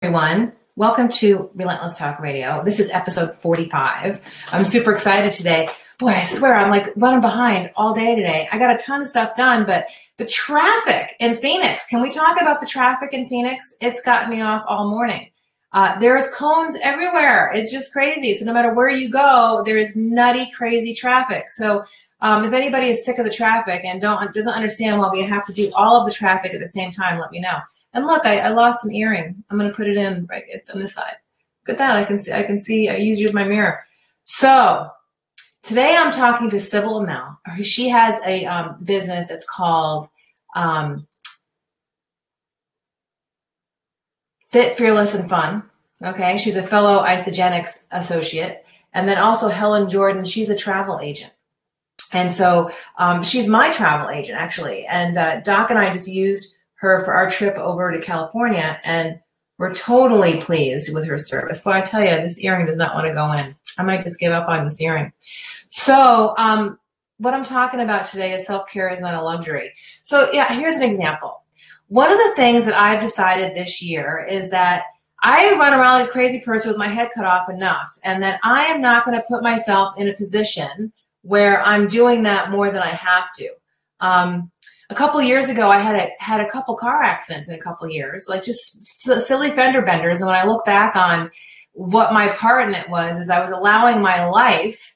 Everyone. Welcome to Relentless Talk Radio. This is episode 45. I'm super excited today. Boy, I swear I'm like running behind all day today. I got a ton of stuff done, but the traffic in Phoenix, can we talk about the traffic in Phoenix? It's gotten me off all morning. There's cones everywhere. It's just crazy. So no matter where you go, there is nutty, crazy traffic. So if anybody is sick of the traffic and doesn't understand why we have to do all of the traffic at the same time, let me know. And look, I lost an earring. I'm going to put it in, right? It's on this side. Look at that. I can see, I use my mirror. So today I'm talking to Sybil Amell. She has a business that's called Fit, Fearless, and Fun. Okay. She's a fellow Isogenics associate. And then also Helen Jordan, she's a travel agent. And so she's my travel agent, actually. And Doc and I just used her for our trip over to California, and we're totally pleased with her service. But I tell you, this earring does not want to go in. I might just give up on this earring. So what I'm talking about today is self-care is not a luxury. So yeah, here's an example. One of the things that I've decided this year is that I run around like a crazy person with my head cut off enough, and that I am not going to put myself in a position where I'm doing that more than I have to. A couple of years ago, I had a couple car accidents in a couple of years, like just silly fender benders. And when I look back on what my part in it was, is I was allowing my life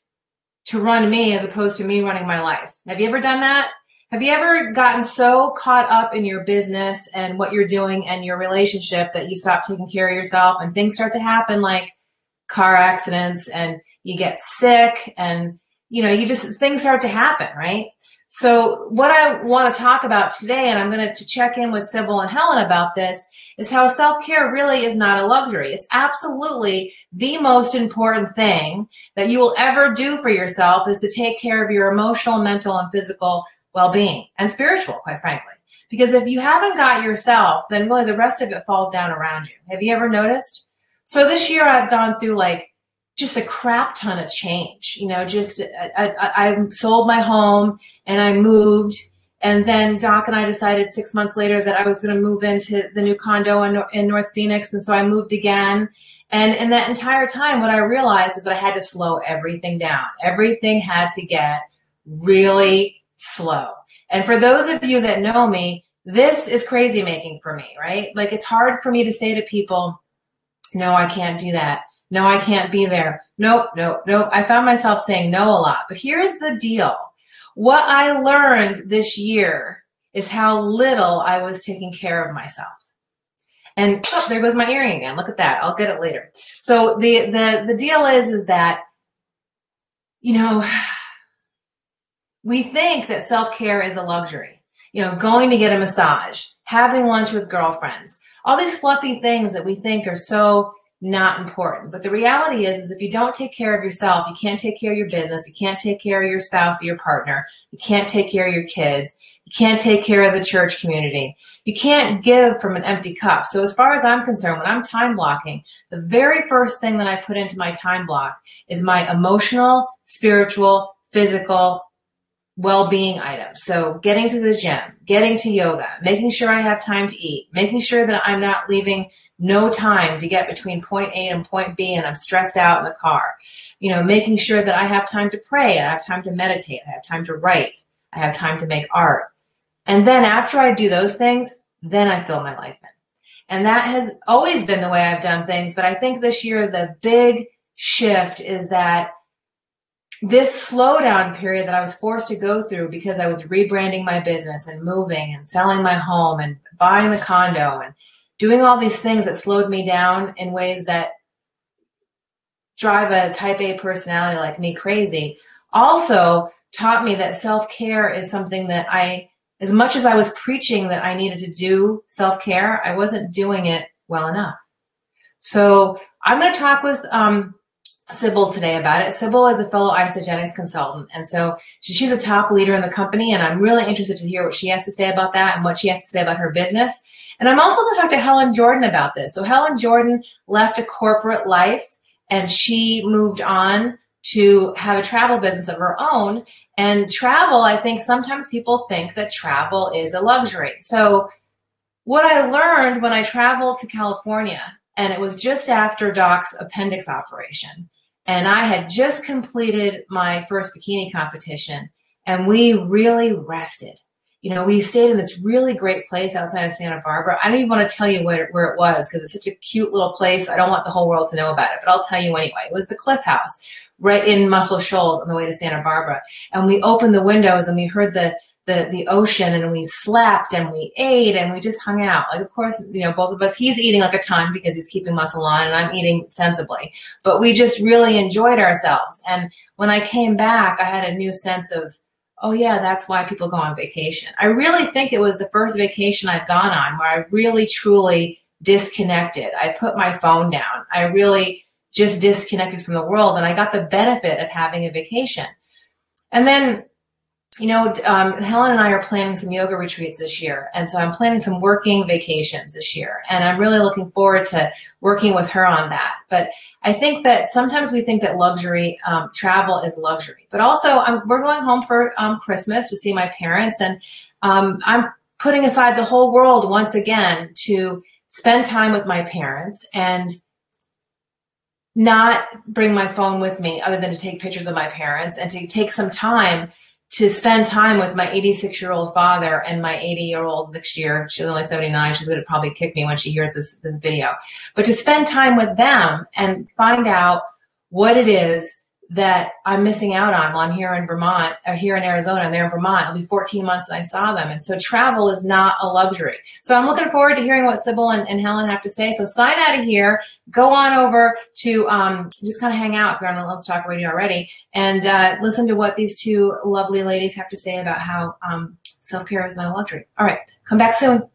to run me as opposed to me running my life. Have you ever done that? Have you ever gotten so caught up in your business and what you're doing and your relationship that you stop taking care of yourself and things start to happen like car accidents and you get sick and, you know, things start to happen, right? So what I want to talk about today, and I'm going to check in with Sybil and Helen about this, is how self-care really is not a luxury. It's absolutely the most important thing that you will ever do for yourself is to take care of your emotional, mental, and physical well-being, and spiritual, quite frankly. Because if you haven't got yourself, then really the rest of it falls down around you. Have you ever noticed? So this year I've gone through like just a crap ton of change, you know, I sold my home and I moved, and then Doc and I decided 6 months later that I was going to move into the new condo in North Phoenix. And so I moved again. And in that entire time, what I realized is that I had to slow everything down. Everything had to get really slow. And for those of you that know me, this is crazy making for me, right? Like it's hard for me to say to people, no, I can't do that. No, I can't be there. Nope, nope, nope. I found myself saying no a lot. But here's the deal. What I learned this year is how little I was taking care of myself. And oh, there goes my earring again. Look at that. I'll get it later. So the deal is that, you know, we think that self-care is a luxury. You know, going to get a massage, having lunch with girlfriends, all these fluffy things that we think are so not important. But the reality is if you don't take care of yourself, you can't take care of your business, you can't take care of your spouse or your partner, you can't take care of your kids, you can't take care of the church community. You can't give from an empty cup. So as far as I'm concerned, when I'm time blocking, the very first thing that I put into my time block is my emotional, spiritual, physical well-being items. So getting to the gym, getting to yoga, making sure I have time to eat, making sure that I'm not leaving no time to get between point A and point B and I'm stressed out in the car. You know, making sure that I have time to pray, I have time to meditate, I have time to write, I have time to make art. And then after I do those things, then I fill my life in. And that has always been the way I've done things. But I think this year the big shift is that this slowdown period that I was forced to go through because I was rebranding my business and moving and selling my home and buying the condo and doing all these things that slowed me down in ways that drive a type A personality like me crazy, also taught me that self-care is something that as much as I was preaching that I needed to do self-care, I wasn't doing it well enough. So I'm going to talk with Sybil today about it. Sybil is a fellow Isogenics consultant, and so she's a top leader in the company, and I'm really interested to hear what she has to say about that and what she has to say about her business. And I'm also going to talk to Helen Jordan about this. So Helen Jordan left a corporate life, and she moved on to have a travel business of her own. And travel, I think sometimes people think that travel is a luxury. So what I learned when I traveled to California and it was just after Doc's appendix operation. And I had just completed my first bikini competition, and we really rested. You know, we stayed in this really great place outside of Santa Barbara. I don't even want to tell you where it was because it's such a cute little place. I don't want the whole world to know about it, but I'll tell you anyway. It was the Cliff House right in Muscle Shoals on the way to Santa Barbara. And we opened the windows and we heard the ocean, and we slept and we ate and we just hung out. Like, of course, you know, both of us, he's eating like a ton because he's keeping muscle on, and I'm eating sensibly, but we just really enjoyed ourselves. And when I came back, I had a new sense of, oh yeah, that's why people go on vacation. I really think it was the first vacation I've gone on where I really truly disconnected. I put my phone down. I really just disconnected from the world, and I got the benefit of having a vacation. And then, you know, Helen and I are planning some yoga retreats this year. And so I'm planning some working vacations this year. And I'm really looking forward to working with her on that. But I think that sometimes we think that luxury, travel is luxury. But also we're going home for Christmas to see my parents. And I'm putting aside the whole world once again to spend time with my parents and not bring my phone with me other than to take pictures of my parents, and to take some time to spend time with my 86-year-old father and my 80-year-old next year. She's only 79. She's going to probably kick me when she hears this video. But to spend time with them and find out what it is that I'm missing out on while I'm here in Vermont, or here in Arizona, and they're in Vermont. It'll be 14 months since I saw them. And so travel is not a luxury. So I'm looking forward to hearing what Sybil and Helen have to say. So sign out of here, go on over to just kind of hang out if you're on Let's Talk Radio already, and listen to what these two lovely ladies have to say about how self-care is not a luxury. All right, come back soon.